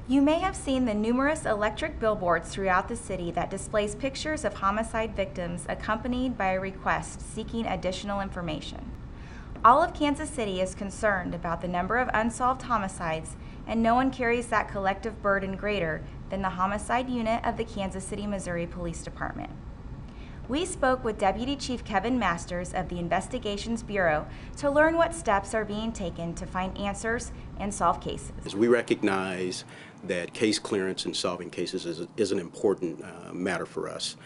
You may have seen the numerous electric billboards throughout the city that displays pictures of homicide victims accompanied by a request seeking additional information. All of Kansas City is concerned about the number of unsolved homicides, and no one carries that collective burden greater than the homicide unit of the Kansas City, Missouri Police Department. We spoke with Deputy Chief Kevin Masters of the Investigations Bureau to learn what steps are being taken to find answers and solve cases. We recognize that case clearance and solving cases is an important matter for us.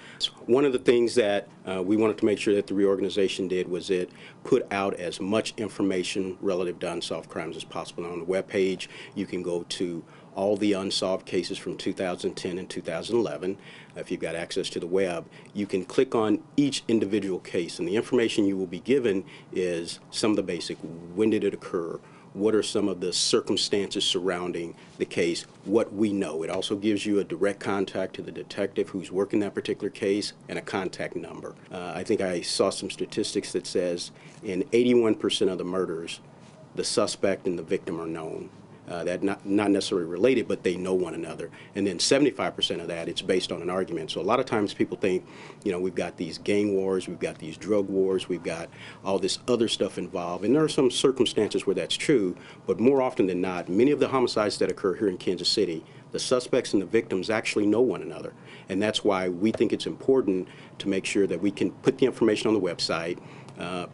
One of the things that we wanted to make sure that the reorganization did was it put out as much information relative to unsolved crimes as possible. On the webpage, you can go to all the unsolved cases from 2010 and 2011. If you've got access to the web, you can click on each individual case, and the information you will be given is some of the basic: when did it occur? What are some of the circumstances surrounding the case? What we know. It also gives you a direct contact to the detective who's working that particular case and a contact number. I think I saw some statistics that says in 81% of the murders, the suspect and the victim are known. That not necessarily related, but they know one another. And then 75% of that, it's based on an argument. So a lot of times people think, we've got these gang wars, we've got these drug wars, we've got all this other stuff involved. And there are some circumstances where that's true, but more often than not, many of the homicides that occur here in Kansas City, the suspects and the victims actually know one another. And that's why we think it's important to make sure that we can put the information on the website,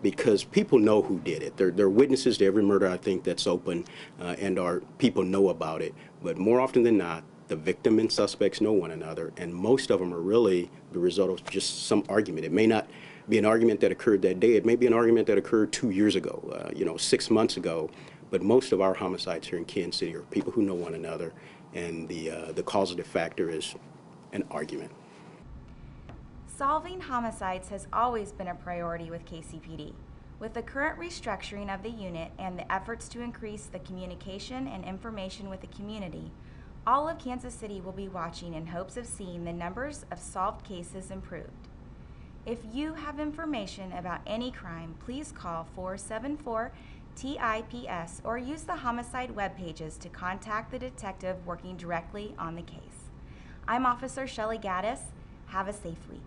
because people know who did it. They're witnesses to every murder, I think, that's open, and our people know about it. But more often than not, the victim and suspects know one another, and most of them are really the result of just some argument. It may not be an argument that occurred that day. It may be an argument that occurred 2 years ago, 6 months ago. But most of our homicides here in Kansas City are people who know one another, and the causative factor is an argument. Solving homicides has always been a priority with KCPD. With the current restructuring of the unit and the efforts to increase the communication and information with the community, all of Kansas City will be watching in hopes of seeing the numbers of solved cases improved. If you have information about any crime, please call 474-TIPS or use the homicide web pages to contact the detective working directly on the case. I'm Officer Shelley Gaddis. Have a safe week.